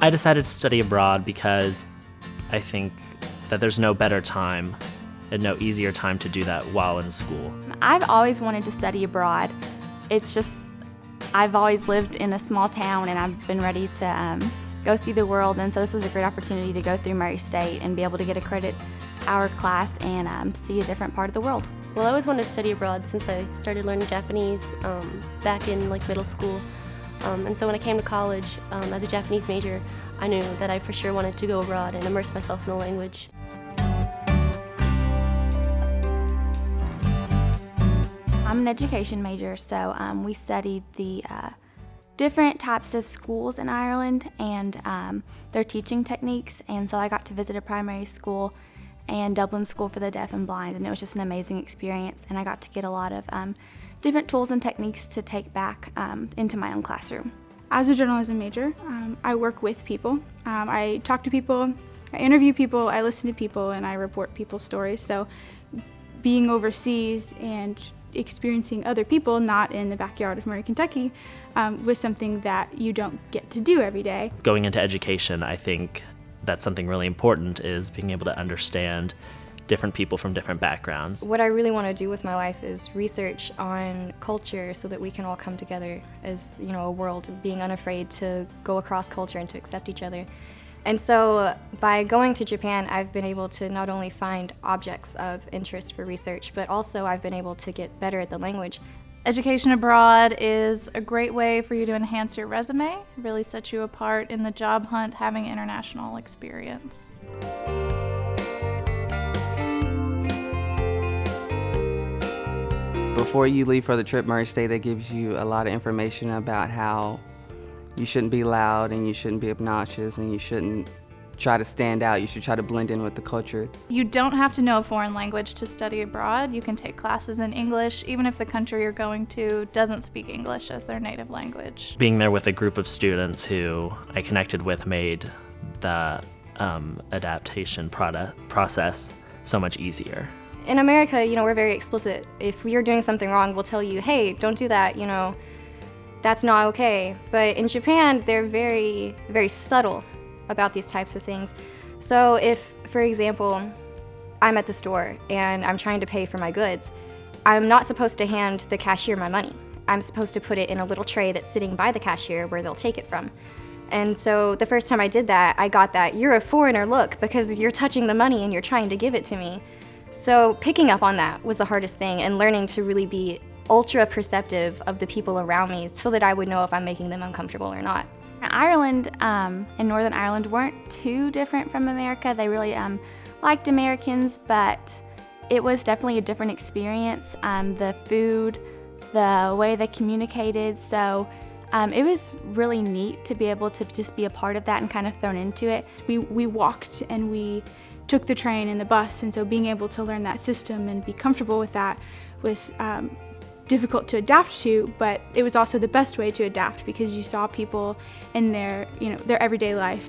I decided to study abroad because I think that there's no better time and no easier time to do that while in school. I've always wanted to study abroad. It's just, I've always lived in a small town and I've been ready to go see the world, and so this was a great opportunity to go through Murray State and be able to get a credit hour class and see a different part of the world. Well, I always wanted to study abroad since I started learning Japanese back in middle school. And so when I came to college as a Japanese major, I knew that I for sure wanted to go abroad and immerse myself in the language. I'm an education major, so we studied the different types of schools in Ireland and their teaching techniques, and so I got to visit a primary school and Dublin School for the Deaf and Blind, and it was just an amazing experience, and I got to get a lot of different tools and techniques to take back into my own classroom. As a journalism major, I work with people. I talk to people, I interview people, I listen to people, and I report people's stories. So being overseas and experiencing other people not in the backyard of Murray, Kentucky was something that you don't get to do every day. Going into education, I think that's something really important, is being able to understand different people from different backgrounds. What I really want to do with my life is research on culture so that we can all come together as, a world, being unafraid to go across culture and to accept each other. And so by going to Japan, I've been able to not only find objects of interest for research, but also I've been able to get better at the language. Education abroad is a great way for you to enhance your resume. It really sets you apart in the job hunt, having international experience. Before you leave for the trip, Murray State, that gives you a lot of information about how you shouldn't be loud and you shouldn't be obnoxious and you shouldn't try to stand out. You should try to blend in with the culture. You don't have to know a foreign language to study abroad. You can take classes in English, even if the country you're going to doesn't speak English as their native language. Being there with a group of students who I connected with made the adaptation process so much easier. In America, we're very explicit. If you're doing something wrong, we'll tell you, hey, don't do that, that's not okay. But in Japan, they're very, very subtle about these types of things. So if, for example, I'm at the store and I'm trying to pay for my goods, I'm not supposed to hand the cashier my money. I'm supposed to put it in a little tray that's sitting by the cashier where they'll take it from. And so the first time I did that, I got that "you're a foreigner" look because you're touching the money and you're trying to give it to me. So picking up on that was the hardest thing, and learning to really be ultra perceptive of the people around me so that I would know if I'm making them uncomfortable or not. Ireland and Northern Ireland weren't too different from America. They really liked Americans, but it was definitely a different experience. The food, the way they communicated, so it was really neat to be able to just be a part of that and kind of thrown into it. We walked and we took the train and the bus, and so being able to learn that system and be comfortable with that was difficult to adapt to, but it was also the best way to adapt because you saw people in their everyday life.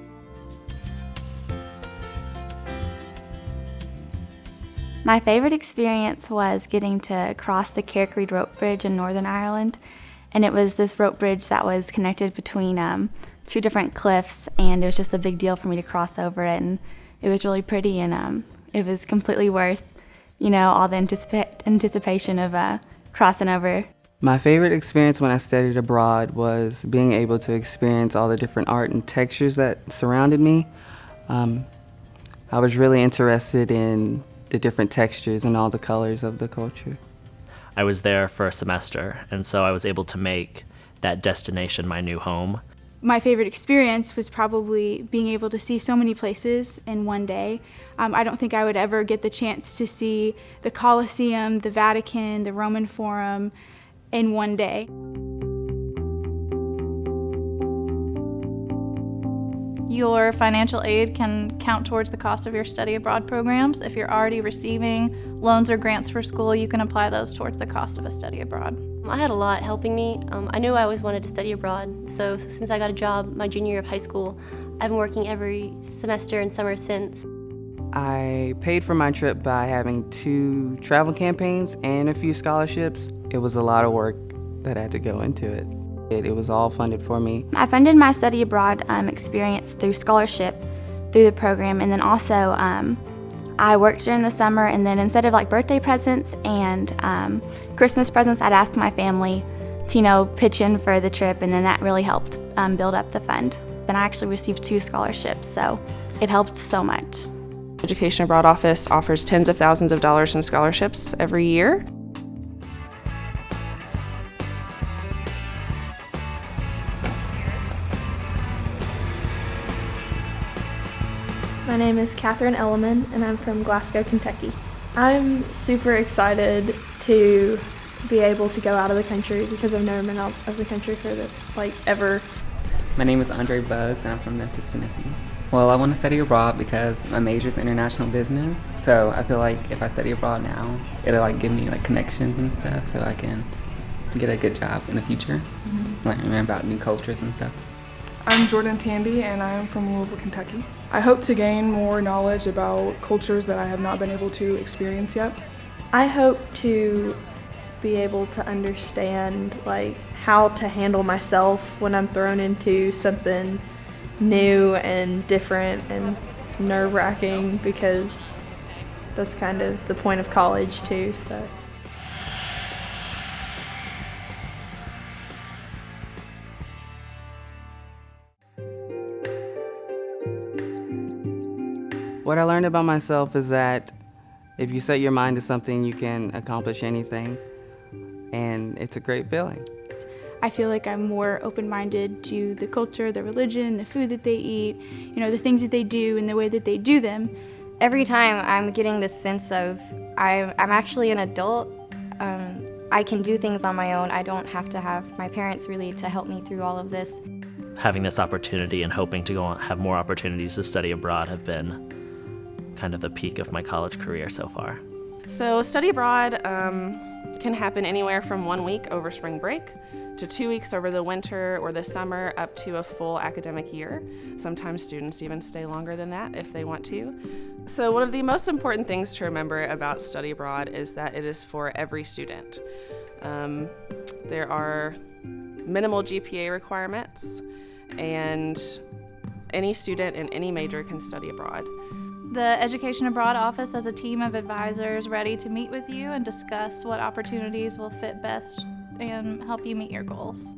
My favorite experience was getting to cross the Kerry rope bridge in Northern Ireland, and it was this rope bridge that was connected between two different cliffs, and it was just a big deal for me to cross over it, and it was really pretty, and it was completely worth, all the anticipation of crossing over. My favorite experience when I studied abroad was being able to experience all the different art and textures that surrounded me. I was really interested in the different textures and all the colors of the culture. I was there for a semester, and so I was able to make that destination my new home. My favorite experience was probably being able to see so many places in one day. I don't think I would ever get the chance to see the Colosseum, the Vatican, the Roman Forum in one day. Your financial aid can count towards the cost of your study abroad programs. If you're already receiving loans or grants for school, you can apply those towards the cost of a study abroad. I had a lot helping me. I knew I always wanted to study abroad, so since I got a job my junior year of high school, I've been working every semester and summer since. I paid for my trip by having 2 travel campaigns and a few scholarships. It was a lot of work that had to go into it. It was all funded for me. I funded my study abroad experience through scholarship through the program, and then also I worked during the summer, and then instead of like birthday presents and Christmas presents, I'd ask my family to pitch in for the trip, and then that really helped build up the fund. Then I actually received 2 scholarships, so it helped so much. Education Abroad Office offers tens of thousands of dollars in scholarships every year. My name is Catherine Elliman, and I'm from Glasgow, Kentucky. I'm super excited to be able to go out of the country because I've never been out of the country for ever. My name is Andre Buggs, and I'm from Memphis, Tennessee. Well, I want to study abroad because my major is international business, so I feel like if I study abroad now, it'll give me connections and stuff, so I can get a good job in the future, learn about new cultures and stuff. I'm Jordan Tandy, and I am from Louisville, Kentucky. I hope to gain more knowledge about cultures that I have not been able to experience yet. I hope to be able to understand how to handle myself when I'm thrown into something new and different and nerve-wracking, because that's kind of the point of college too. So. What I learned about myself is that if you set your mind to something, you can accomplish anything, and it's a great feeling. I feel like I'm more open-minded to the culture, the religion, the food that they eat, the things that they do and the way that they do them. Every time I'm getting this sense of I'm actually an adult. I can do things on my own. I don't have to have my parents really to help me through all of this. Having this opportunity and hoping to go on, have more opportunities to study abroad have been kind of the peak of my college career so far. So study abroad can happen anywhere from 1 week over spring break to 2 weeks over the winter or the summer, up to a full academic year. Sometimes students even stay longer than that if they want to. So one of the most important things to remember about study abroad is that it is for every student. There are minimal GPA requirements, and any student in any major can study abroad. The Education Abroad Office has a team of advisors ready to meet with you and discuss what opportunities will fit best and help you meet your goals.